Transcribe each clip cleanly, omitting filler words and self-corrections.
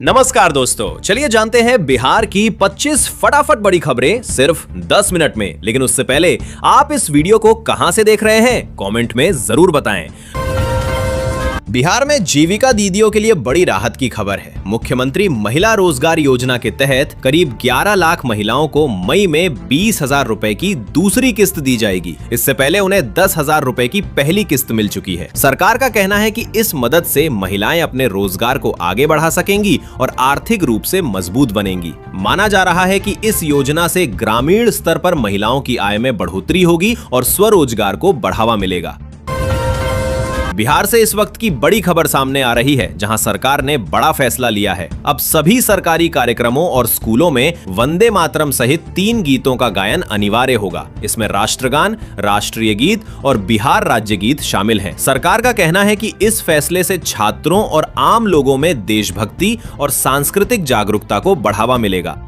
नमस्कार दोस्तों, चलिए जानते हैं बिहार की 25 फटाफट बड़ी खबरें सिर्फ 10 मिनट में। लेकिन उससे पहले आप इस वीडियो को कहां से देख रहे हैं कमेंट में जरूर बताएं। बिहार में जीविका दीदियों के लिए बड़ी राहत की खबर है। मुख्यमंत्री महिला रोजगार योजना के तहत करीब 11 लाख महिलाओं को मई में 20,000 रुपए की दूसरी किस्त दी जाएगी। इससे पहले उन्हें 10,000 रुपए की पहली किस्त मिल चुकी है। सरकार का कहना है कि इस मदद से महिलाएं अपने रोजगार को आगे बढ़ा सकेंगी और आर्थिक रूप से मजबूत बनेंगी। माना जा रहा है कि इस योजना से ग्रामीण स्तर पर महिलाओं की आय में बढ़ोतरी होगी और स्वरोजगार को बढ़ावा मिलेगा। बिहार से इस वक्त की बड़ी खबर सामने आ रही है, जहां सरकार ने बड़ा फैसला लिया है। अब सभी सरकारी कार्यक्रमों और स्कूलों में वंदे मातरम सहित 3 गीतों का गायन अनिवार्य होगा। इसमें राष्ट्रगान, राष्ट्रीय गीत और बिहार राज्य गीत शामिल हैं। सरकार का कहना है कि इस फैसले से छात्रों और आम लोगों में देशभक्ति और सांस्कृतिक जागरूकता को बढ़ावा मिलेगा।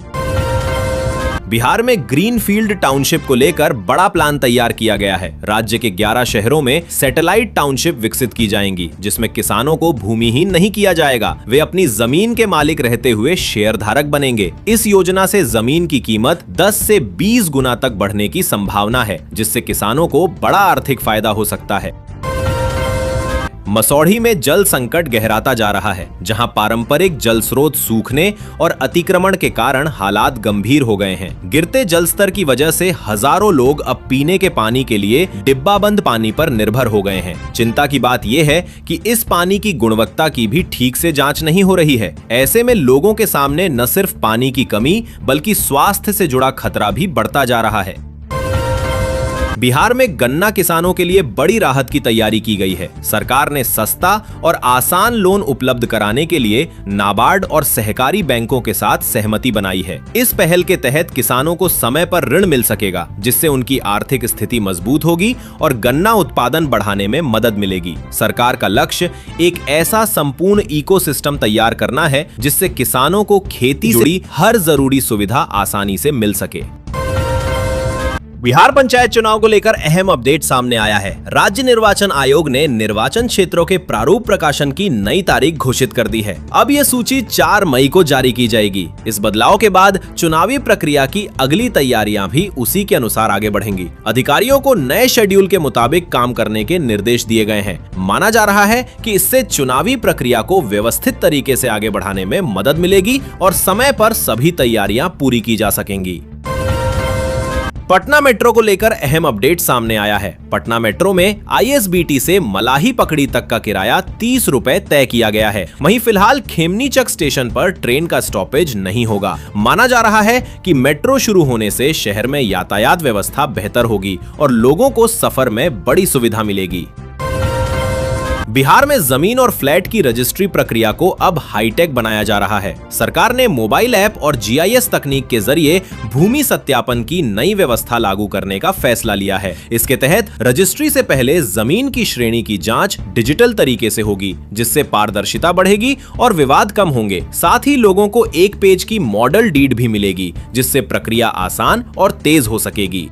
बिहार में ग्रीन फील्ड टाउनशिप को लेकर बड़ा प्लान तैयार किया गया है। राज्य के 11 शहरों में सैटेलाइट टाउनशिप विकसित की जाएंगी, जिसमें किसानों को भूमिहीन नहीं किया जाएगा। वे अपनी जमीन के मालिक रहते हुए शेयर धारक बनेंगे। इस योजना से जमीन की कीमत 10 से 20 गुना तक बढ़ने की संभावना है, जिससे किसानों को बड़ा आर्थिक फायदा हो सकता है। मसौढ़ी में जल संकट गहराता जा रहा है, जहां पारंपरिक जल स्रोत सूखने और अतिक्रमण के कारण हालात गंभीर हो गए हैं। गिरते जल स्तर की वजह से हजारों लोग अब पीने के पानी के लिए डिब्बाबंद पानी पर निर्भर हो गए हैं। चिंता की बात यह है कि इस पानी की गुणवत्ता की भी ठीक से जांच नहीं हो रही है। ऐसे में लोगों के सामने न सिर्फ पानी की कमी बल्कि स्वास्थ्य से जुड़ा खतरा भी बढ़ता जा रहा है। बिहार में गन्ना किसानों के लिए बड़ी राहत की तैयारी की गई है। सरकार ने सस्ता और आसान लोन उपलब्ध कराने के लिए नाबार्ड और सहकारी बैंकों के साथ सहमति बनाई है। इस पहल के तहत किसानों को समय पर ऋण मिल सकेगा, जिससे उनकी आर्थिक स्थिति मजबूत होगी और गन्ना उत्पादन बढ़ाने में मदद मिलेगी। सरकार का लक्ष्य एक ऐसा संपूर्ण इकोसिस्टम तैयार करना है, जिससे किसानों को खेती से जुड़ी हर जरूरी सुविधा आसानी से मिल सके। बिहार पंचायत चुनाव को लेकर अहम अपडेट सामने आया है। राज्य निर्वाचन आयोग ने निर्वाचन क्षेत्रों के प्रारूप प्रकाशन की नई तारीख घोषित कर दी है। अब यह सूची 4 मई को जारी की जाएगी। इस बदलाव के बाद चुनावी प्रक्रिया की अगली तैयारियां भी उसी के अनुसार आगे बढ़ेंगी। अधिकारियों को नए शेड्यूल के मुताबिक काम करने के निर्देश दिए गए हैं। माना जा रहा है कि इससे चुनावी प्रक्रिया को व्यवस्थित तरीके से आगे बढ़ाने में मदद मिलेगी और समय पर सभी तैयारियां पूरी की जा सकेंगी। पटना मेट्रो को लेकर अहम अपडेट सामने आया है। पटना मेट्रो में ISBT से मलाही पकड़ी तक का किराया 30 रुपए तय किया गया है। वहीं फिलहाल खेमनीचक स्टेशन पर ट्रेन का स्टॉपेज नहीं होगा। माना जा रहा है कि मेट्रो शुरू होने से शहर में यातायात व्यवस्था बेहतर होगी और लोगों को सफर में बड़ी सुविधा मिलेगी। बिहार में जमीन और फ्लैट की रजिस्ट्री प्रक्रिया को अब हाईटेक बनाया जा रहा है। सरकार ने मोबाइल ऐप और GIS तकनीक के जरिए भूमि सत्यापन की नई व्यवस्था लागू करने का फैसला लिया है। इसके तहत रजिस्ट्री से पहले जमीन की श्रेणी की जांच डिजिटल तरीके से होगी, जिससे पारदर्शिता बढ़ेगी और विवाद कम होंगे। साथ ही लोगों को एक पेज की मॉडल डीड भी मिलेगी, जिससे प्रक्रिया आसान और तेज हो सकेगी।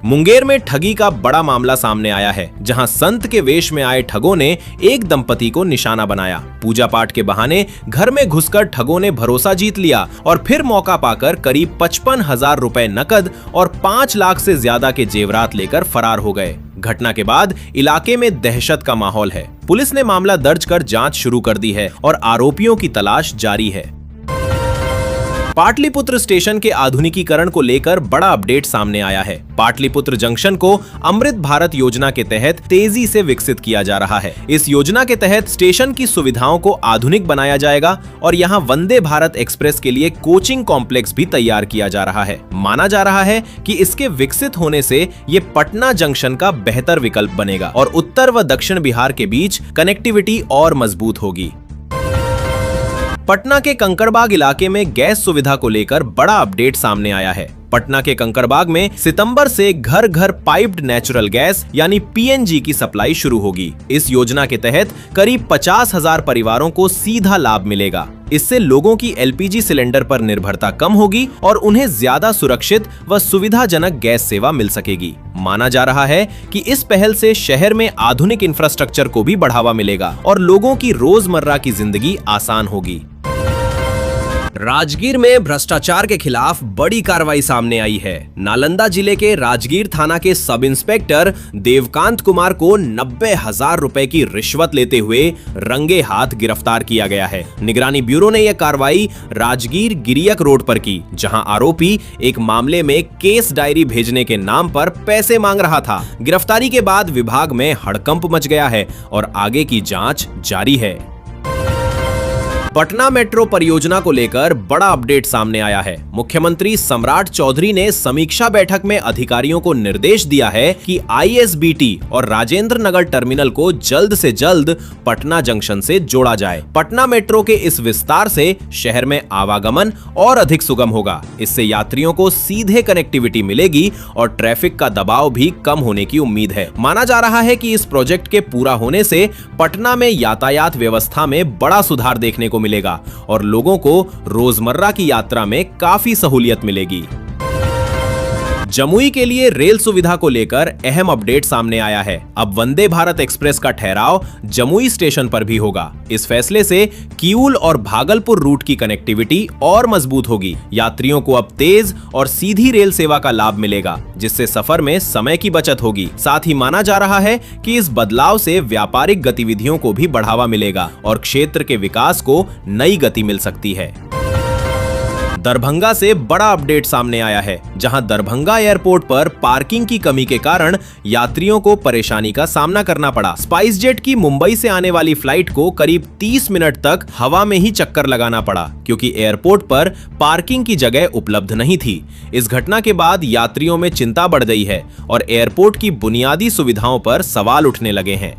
मुंगेर में ठगी का बड़ा मामला सामने आया है, जहां संत के वेश में आए ठगों ने एक दंपति को निशाना बनाया। पूजा पाठ के बहाने घर में घुसकर ठगों ने भरोसा जीत लिया और फिर मौका पाकर करीब 55,000 रुपए नकद और 5 लाख से ज्यादा के जेवरात लेकर फरार हो गए। घटना के बाद इलाके में दहशत का माहौल है। पुलिस ने मामला दर्ज कर जांच शुरू कर दी है और आरोपियों की तलाश जारी है। पाटलिपुत्र स्टेशन के आधुनिकीकरण को लेकर बड़ा अपडेट सामने आया है। पाटलिपुत्र जंक्शन को अमृत भारत योजना के तहत तेजी से विकसित किया जा रहा है। इस योजना के तहत स्टेशन की सुविधाओं को आधुनिक बनाया जाएगा और यहां वंदे भारत एक्सप्रेस के लिए कोचिंग कॉम्प्लेक्स भी तैयार किया जा रहा है। माना जा रहा है कि इसके विकसित होने से ये पटना जंक्शन का बेहतर विकल्प बनेगा और उत्तर व दक्षिण बिहार के बीच कनेक्टिविटी और मजबूत होगी। पटना के कंकड़बाग इलाके में गैस सुविधा को लेकर बड़ा अपडेट सामने आया है। पटना के कंकड़बाग में सितंबर से घर घर पाइप्ड नेचुरल गैस यानी पीएनजी की सप्लाई शुरू होगी। इस योजना के तहत करीब 50,000 परिवारों को सीधा लाभ मिलेगा। इससे लोगों की एलपीजी सिलेंडर पर निर्भरता कम होगी और उन्हें ज्यादा सुरक्षित व सुविधाजनक गैस सेवा मिल सकेगी। माना जा रहा है कि इस पहल से शहर में आधुनिक इंफ्रास्ट्रक्चर को भी बढ़ावा मिलेगा और लोगों की रोजमर्रा की जिंदगी आसान होगी। राजगीर में भ्रष्टाचार के खिलाफ बड़ी कार्रवाई सामने आई है। नालंदा जिले के राजगीर थाना के सब इंस्पेक्टर देवकांत कुमार को 90,000 रुपए की रिश्वत लेते हुए रंगे हाथ गिरफ्तार किया गया है। निगरानी ब्यूरो ने यह कार्रवाई राजगीर गिरियक रोड पर की, जहां आरोपी एक मामले में केस डायरी भेजने के नाम पर पैसे मांग रहा था। गिरफ्तारी के बाद विभाग में हड़कंप मच गया है और आगे की जांच जारी है। पटना मेट्रो परियोजना को लेकर बड़ा अपडेट सामने आया है। मुख्यमंत्री सम्राट चौधरी ने समीक्षा बैठक में अधिकारियों को निर्देश दिया है कि आईएसबीटी और राजेंद्र नगर टर्मिनल को जल्द से जल्द पटना जंक्शन से जोड़ा जाए। पटना मेट्रो के इस विस्तार से शहर में आवागमन और अधिक सुगम होगा। इससे यात्रियों को सीधे कनेक्टिविटी मिलेगी और ट्रैफिक का दबाव भी कम होने की उम्मीद है। माना जा रहा है कि इस प्रोजेक्ट के पूरा होने से पटना में यातायात व्यवस्था में बड़ा सुधार देखने को मिलेगा और लोगों को रोजमर्रा की यात्रा में काफी सहूलियत मिलेगी। जमुई के लिए रेल सुविधा को लेकर अहम अपडेट सामने आया है। अब वंदे भारत एक्सप्रेस का ठहराव जमुई स्टेशन पर भी होगा। इस फैसले से किऊल और भागलपुर रूट की कनेक्टिविटी और मजबूत होगी। यात्रियों को अब तेज और सीधी रेल सेवा का लाभ मिलेगा, जिससे सफर में समय की बचत होगी। साथ ही माना जा रहा है कि इस बदलाव से व्यापारिक गतिविधियों को भी बढ़ावा मिलेगा और क्षेत्र के विकास को नई गति मिल सकती है। दरभंगा से बड़ा अपडेट सामने आया है, जहां दरभंगा एयरपोर्ट पर पार्किंग की कमी के कारण यात्रियों को परेशानी का सामना करना पड़ा। स्पाइसजेट की मुंबई से आने वाली फ्लाइट को करीब 30 मिनट तक हवा में ही चक्कर लगाना पड़ा, क्योंकि एयरपोर्ट पर पार्किंग की जगह उपलब्ध नहीं थी। इस घटना के बाद यात्रियों में चिंता बढ़ गई है और एयरपोर्ट की बुनियादी सुविधाओं पर सवाल उठने लगे हैं।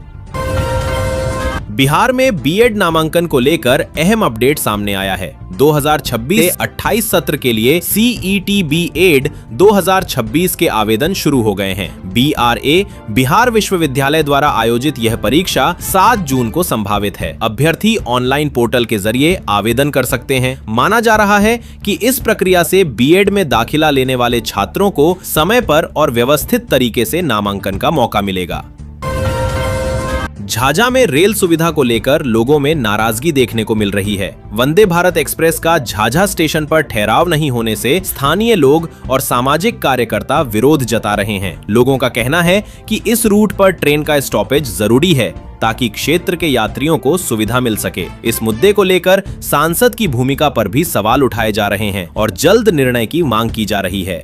बिहार में बीएड नामांकन को लेकर अहम अपडेट सामने आया है। 2026-28 सत्र के लिए सीईटी बीएड 2026 के आवेदन शुरू हो गए हैं। बीआरए बिहार विश्वविद्यालय द्वारा आयोजित यह परीक्षा 7 जून को संभावित है। अभ्यर्थी ऑनलाइन पोर्टल के जरिए आवेदन कर सकते हैं। माना जा रहा है कि इस प्रक्रिया से बीएड में दाखिला लेने वाले छात्रों को समय पर और व्यवस्थित तरीके से नामांकन का मौका मिलेगा। झाझा में रेल सुविधा को लेकर लोगों में नाराजगी देखने को मिल रही है। वंदे भारत एक्सप्रेस का झाझा स्टेशन पर ठहराव नहीं होने से स्थानीय लोग और सामाजिक कार्यकर्ता विरोध जता रहे हैं। लोगों का कहना है कि इस रूट पर ट्रेन का स्टॉपेज जरूरी है ताकि क्षेत्र के यात्रियों को सुविधा मिल सके। इस मुद्दे को लेकर सांसद की भूमिका पर भी सवाल उठाए जा रहे हैं और जल्द निर्णय की मांग की जा रही है।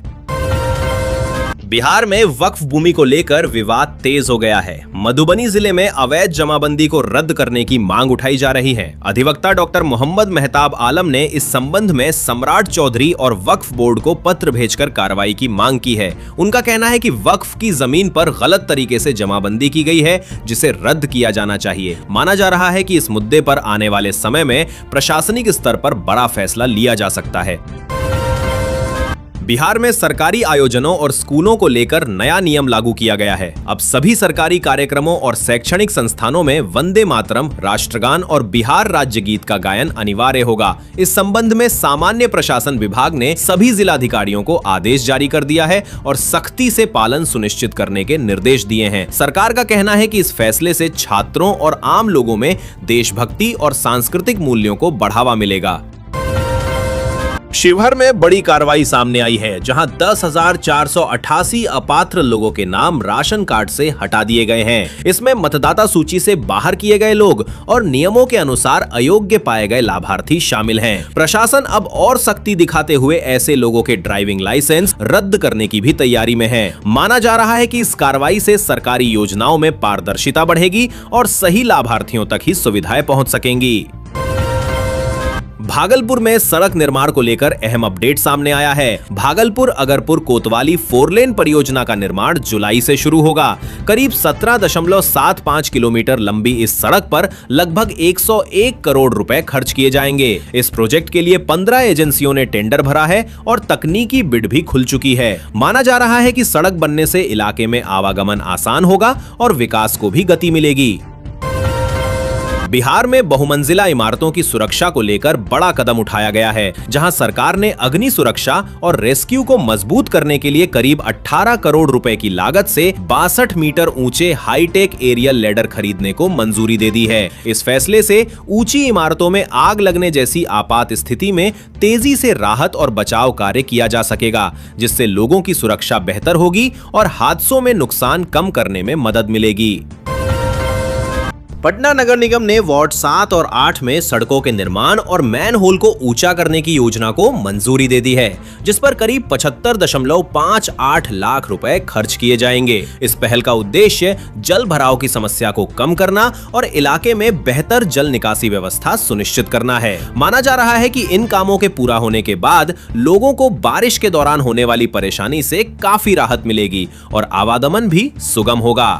बिहार में वक्फ भूमि को लेकर विवाद तेज हो गया है। मधुबनी जिले में अवैध जमाबंदी को रद्द करने की मांग उठाई जा रही है। अधिवक्ता डॉक्टर मोहम्मद मेहताब आलम ने इस संबंध में सम्राट चौधरी और वक्फ बोर्ड को पत्र भेजकर कार्रवाई की मांग की है। उनका कहना है कि वक्फ की जमीन पर गलत तरीके से जमाबंदी की गई है, जिसे रद्द किया जाना चाहिए। माना जा रहा है कि इस मुद्दे पर आने वाले समय में प्रशासनिक स्तर पर बड़ा फैसला लिया जा सकता है। बिहार में सरकारी आयोजनों और स्कूलों को लेकर नया नियम लागू किया गया है। अब सभी सरकारी कार्यक्रमों और शैक्षणिक संस्थानों में वंदे मातरम, राष्ट्रगान और बिहार राज्य गीत का गायन अनिवार्य होगा। इस संबंध में सामान्य प्रशासन विभाग ने सभी जिलाधिकारियों को आदेश जारी कर दिया है और सख्ती से पालन सुनिश्चित करने के निर्देश दिए हैं। सरकार का कहना है कि इस फैसले से छात्रों और आम लोगों में देशभक्ति और सांस्कृतिक मूल्यों को बढ़ावा मिलेगा। शिवहर में बड़ी कार्रवाई सामने आई है, जहां 10,488 अपात्र लोगों के नाम राशन कार्ड से हटा दिए गए हैं। इसमें मतदाता सूची से बाहर किए गए लोग और नियमों के अनुसार अयोग्य पाए गए लाभार्थी शामिल हैं। प्रशासन अब और सख्ती दिखाते हुए ऐसे लोगों के ड्राइविंग लाइसेंस रद्द करने की भी तैयारी में है। माना जा रहा है कि इस कार्रवाई से सरकारी योजनाओं में पारदर्शिता बढ़ेगी और सही लाभार्थियों तक ही सुविधाएं पहुंच सकेंगी। भागलपुर में सड़क निर्माण को लेकर अहम अपडेट सामने आया है। भागलपुर अगरपुर कोतवाली 4 लेन परियोजना का निर्माण जुलाई से शुरू होगा। करीब 17.75 किलोमीटर लंबी इस सड़क पर लगभग 101 करोड़ रुपए खर्च किए जाएंगे। इस प्रोजेक्ट के लिए 15 एजेंसियों ने टेंडर भरा है और तकनीकी बिड भी खुल चुकी है। माना जा रहा है कि सड़क बनने से इलाके में आवागमन आसान होगा और विकास को भी गति मिलेगी। बिहार में बहुमंजिला इमारतों की सुरक्षा को लेकर बड़ा कदम उठाया गया है, जहां सरकार ने अग्नि सुरक्षा और रेस्क्यू को मजबूत करने के लिए करीब 18 करोड़ रुपए की लागत से 62 मीटर ऊंचे हाईटेक एरियल लैडर खरीदने को मंजूरी दे दी है। इस फैसले से ऊंची इमारतों में आग लगने जैसी आपात स्थिति में तेजी से राहत और बचाव कार्य किया जा सकेगा, जिससे लोगों की सुरक्षा बेहतर होगी और हादसों में नुकसान कम करने में मदद मिलेगी। पटना नगर निगम ने वार्ड 7 और 8 में सड़कों के निर्माण और मैन होल को ऊंचा करने की योजना को मंजूरी दे दी है, जिस पर करीब 75.58 लाख रुपए खर्च किए जाएंगे। इस पहल का उद्देश्य जल भराव की समस्या को कम करना और इलाके में बेहतर जल निकासी व्यवस्था सुनिश्चित करना है। माना जा रहा है कि इन कामों के पूरा होने के बाद लोगों को बारिश के दौरान होने वाली परेशानी से काफी राहत मिलेगी और आवागमन भी सुगम होगा।